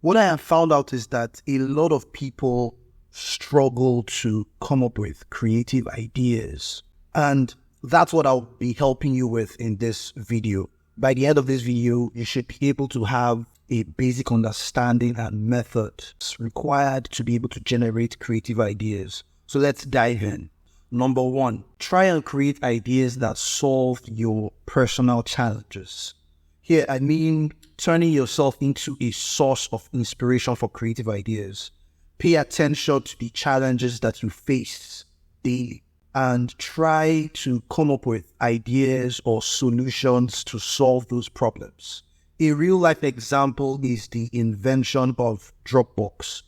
What I have found out is that a lot of people struggle to come up with creative ideas. And that's what I'll be helping you with in this video. By the end of this video, you should be able to have a basic understanding and methods required to be able to generate creative ideas. So let's dive in. Number one, try and create ideas that solve your personal challenges. Here, I mean turning yourself into a source of inspiration for creative ideas. Pay attention to the challenges that you face daily and try to come up with ideas or solutions to solve those problems. A real-life example is the invention of Dropbox.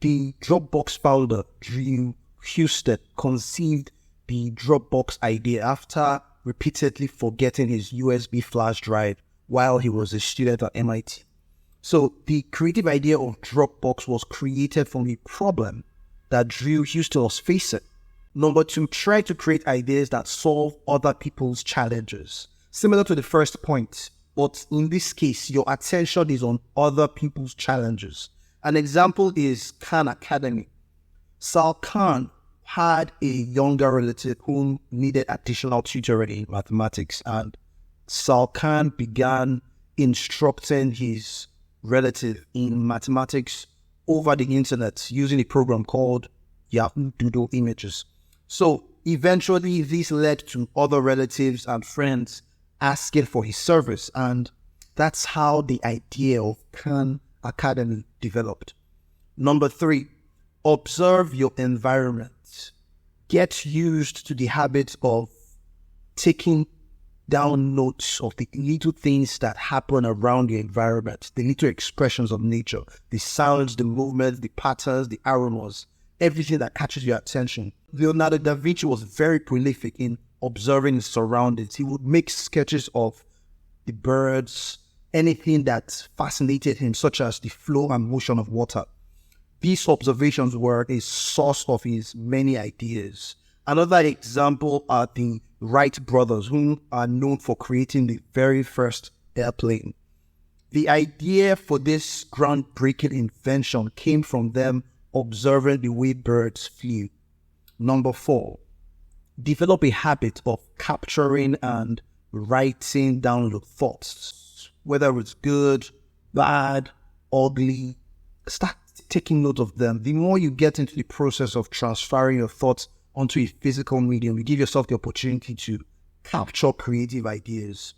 The Dropbox founder, Drew Houston, conceived the Dropbox idea after repeatedly forgetting his USB flash drive while he was a student at MIT. So the creative idea of Dropbox was created from a problem that Drew Houston was facing. Number two, try to create ideas that solve other people's challenges. Similar to the first point, but in this case, your attention is on other people's challenges. An example is Khan Academy. Sal Khan had a younger relative who needed additional tutoring in mathematics, and Sal Khan began instructing his relative in mathematics over the internet using a program called Yahoo Doodle Images. So eventually this led to other relatives and friends asking for his service, and that's how the idea of Khan Academy developed. Number three, observe your environment. Get used to the habit of taking down notes of the little things that happen around your environment, the little expressions of nature, the sounds, the movements, the patterns, the aromas, everything that catches your attention. Leonardo da Vinci was very prolific in observing his surroundings. He would make sketches of the birds, anything that fascinated him, such as the flow and motion of water. These observations were a source of his many ideas. Another example are the Wright brothers, who are known for creating the very first airplane. The idea for this groundbreaking invention came from them observing the way birds flew. Number four, develop a habit of capturing and writing down your thoughts, whether it's good, bad, ugly. Start taking note of them. The more you get into the process of transferring your thoughts onto a physical medium, you give yourself the opportunity to capture creative ideas.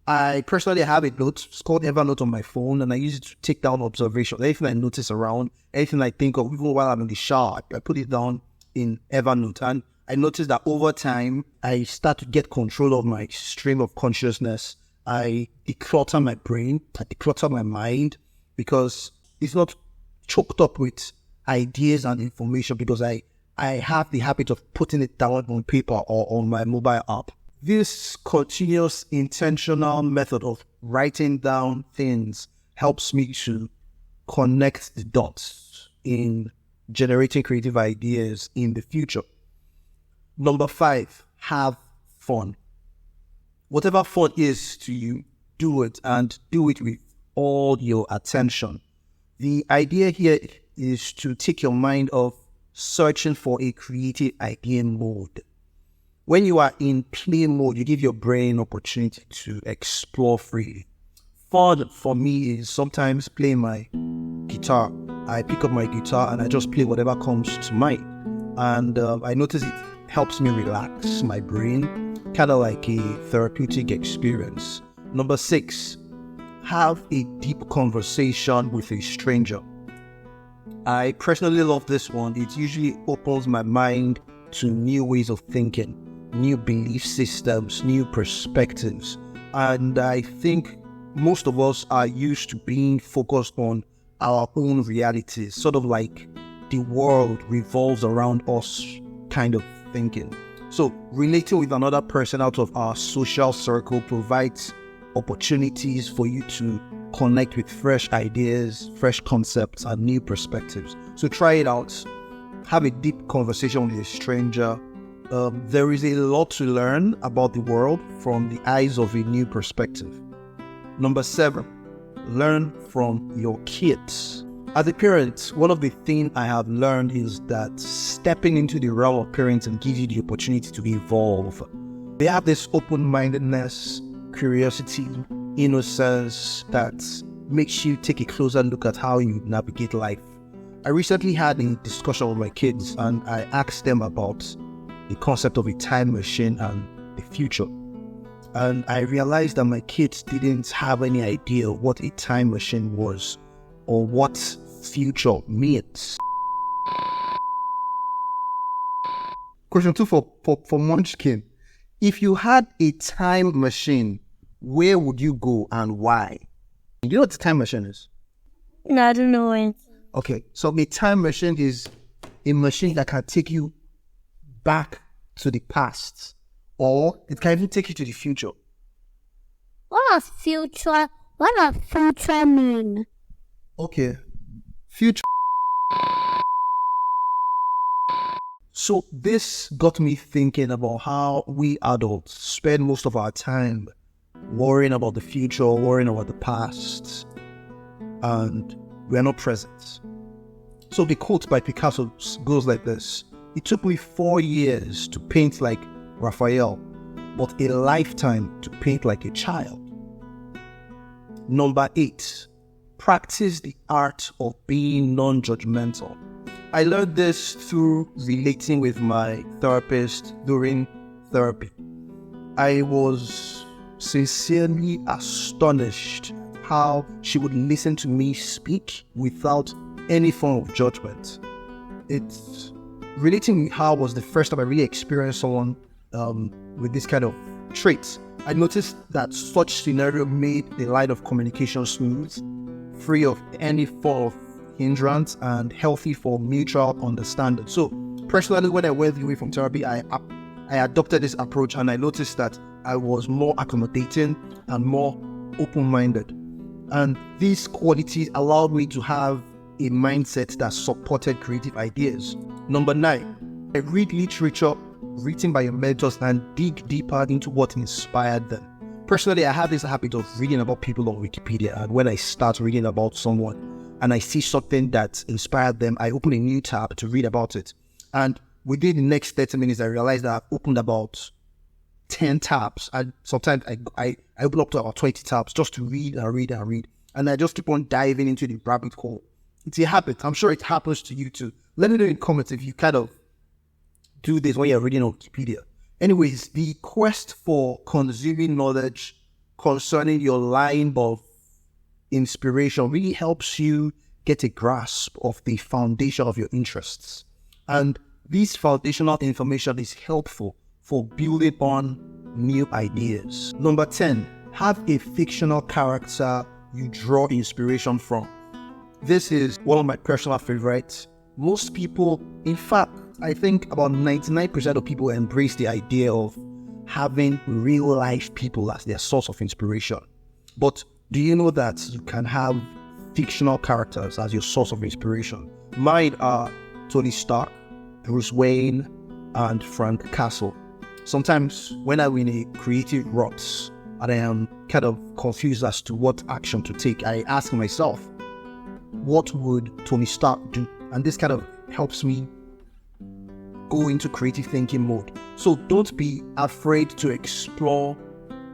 I personally have a note, it's called Evernote on my phone, and I use it to take down observations. Anything I notice around, anything I think of, even while I'm in the shower, I put it down in Evernote. And I notice that over time, I start to get control of my stream of consciousness. I declutter my brain, I declutter my mind, because it's not choked up with ideas and information, because I have the habit of putting it down on paper or on my mobile app. This continuous intentional method of writing down things helps me to connect the dots in generating creative ideas in the future. Number five, have fun. Whatever fun is to you, do it, and do it with all your attention. The idea here is to take your mind off searching for a creative idea mode. When you are in play mode, you give your brain opportunity to explore freely. Fun for me is sometimes playing my guitar. I pick up my guitar and I just play whatever comes to mind. And I notice it helps me relax my brain, kind of like a therapeutic experience. Number six, have a deep conversation with a stranger. I personally love this one. It usually opens my mind to new ways of thinking, new belief systems, new perspectives. And I think most of us are used to being focused on our own realities, sort of like the world revolves around us kind of thinking. So relating with another person out of our social circle provides opportunities for you to connect with fresh ideas, fresh concepts, and new perspectives. So try it out. Have a deep conversation with a stranger. There is a lot to learn about the world from the eyes of a new perspective. Number seven, learn from your kids. As a parent, one of the things I have learned is that stepping into the realm of parenting gives you the opportunity to evolve. They have this open-mindedness, curiosity, innocence that makes you take a closer look at how you navigate life. I recently had a discussion with my kids and I asked them about the concept of a time machine and the future. And I realized that my kids didn't have any idea what a time machine was or what future means. Question 2 for Munchkin. If you had a time machine, where would you go and why? You know what a time machine is? No, I don't know it. Okay, so a time machine is a machine that can take you back to the past, or it can even take you to the future. What does future mean? Okay, future. So this got me thinking about how we adults spend most of our time worrying about the future, worrying about the past, and we're not present. So the quote by Picasso goes like this: "It took me 4 years to paint like Raphael, but a lifetime to paint like a child." Number 8, practice the art of being non-judgmental. I learned this through relating with my therapist during therapy. I was sincerely astonished how she would listen to me speak without any form of judgment. It's relating with how was the first time I really experienced someone with this kind of traits. I noticed that such scenario made the line of communication smooth, free of any form of hindrance, and healthy for mutual understanding. So personally, when I went away from therapy, I adopted this approach, and I noticed that I was more accommodating and more open-minded. And these qualities allowed me to have a mindset that supported creative ideas. Number 9, I read literature written by your mentors and dig deeper into what inspired them. Personally, I have this habit of reading about people on Wikipedia, and when I start reading about someone and I see something that inspired them, I open a new tab to read about it. And within the next 30 minutes, I realized that I've opened about 10 tabs, and sometimes I open up to about 20 tabs just to read and read and read. And I just keep on diving into the rabbit hole. It's a habit. I'm sure it happens to you too. Let me know in comments if you kind of do this when you're reading on Wikipedia. Anyways, the quest for consuming knowledge concerning your line of inspiration really helps you get a grasp of the foundation of your interests. And this foundational information is helpful for building on new ideas. Number 10, have a fictional character you draw inspiration from. This is one of my personal favorites. Most people, in fact, I think about 99% of people embrace the idea of having real life people as their source of inspiration. But do you know that you can have fictional characters as your source of inspiration? Mine are Tony Stark, Bruce Wayne, and Frank Castle. Sometimes when I'm in a creative rut and I am kind of confused as to what action to take, I ask myself, what would Tony Stark do? And this kind of helps me go into creative thinking mode. So don't be afraid to explore,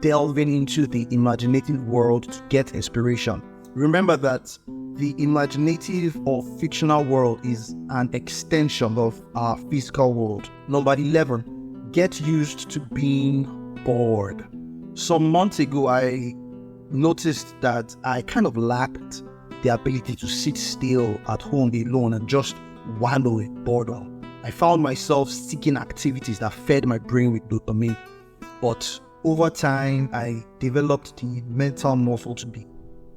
delving into the imaginative world to get inspiration. Remember that the imaginative or fictional world is an extension of our physical world. Number 11, get used to being bored. Some months ago, I noticed that I kind of lacked the ability to sit still at home alone and just wallow in boredom. I found myself seeking activities that fed my brain with dopamine. But over time, I developed the mental muscle to be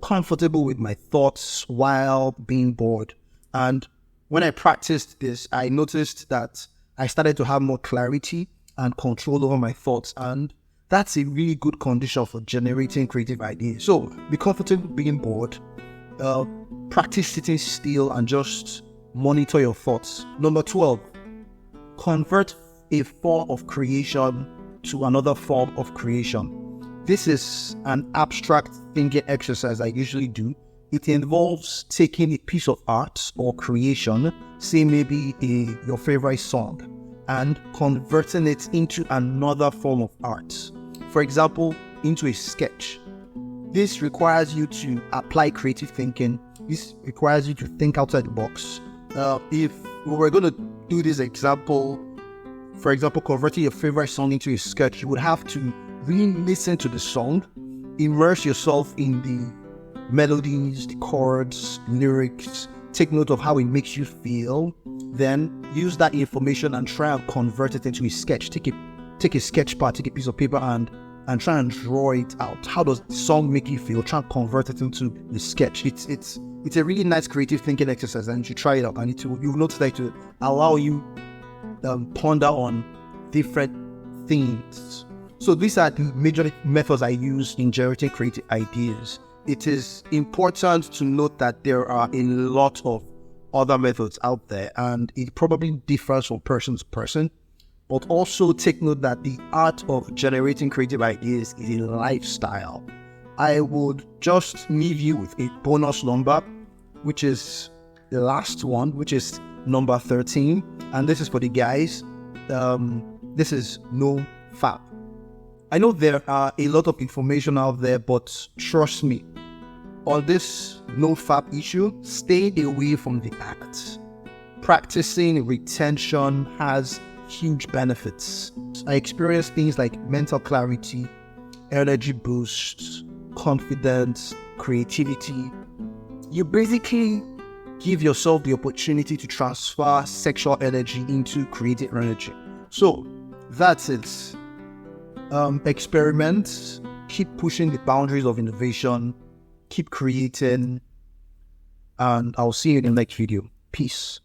comfortable with my thoughts while being bored. And when I practiced this, I noticed that I started to have more clarity and control over my thoughts. And that's a really good condition for generating creative ideas. So be comfortable being bored. Practice sitting still and just monitor your thoughts. Number 12, convert a form of creation to another form of creation. this is an abstract thinking exercise I usually do. It involves taking a piece of art or creation, say maybe your favorite song, and converting it into another form of art. For example, into a sketch. This requires you to apply creative thinking. This requires you to think outside the box. If we were going to do this example, for example, converting your favorite song into a sketch, you would have to really listen to the song, immerse yourself in the melodies, the chords, lyrics, take note of how it makes you feel, then use that information and try and convert it into a sketch. Take a sketch pad, take a piece of paper and try and draw it out. How does the song make you feel? Try and convert it into the sketch. It's a really nice creative thinking exercise, and you should try it out. And you'll notice that to allow you ponder on different things. So these are the major methods I use in generating creative ideas. It is important to note that there are a lot of other methods out there, and it probably differs from person to person. But also take note that the art of generating creative ideas is a lifestyle. I would just leave you with a bonus number, which is the last one, which is number 13. And this is for the guys. This is no fap. I know there are a lot of information out there, but trust me, on this no fap issue, stay away from the act. Practicing retention has huge benefits. I experienced things like mental clarity, energy boosts, confidence, creativity. You basically give yourself the opportunity to transfer sexual energy into creative energy. So that's it. Experiment, keep pushing the boundaries of innovation, keep creating, and I'll see you in the next video. Peace.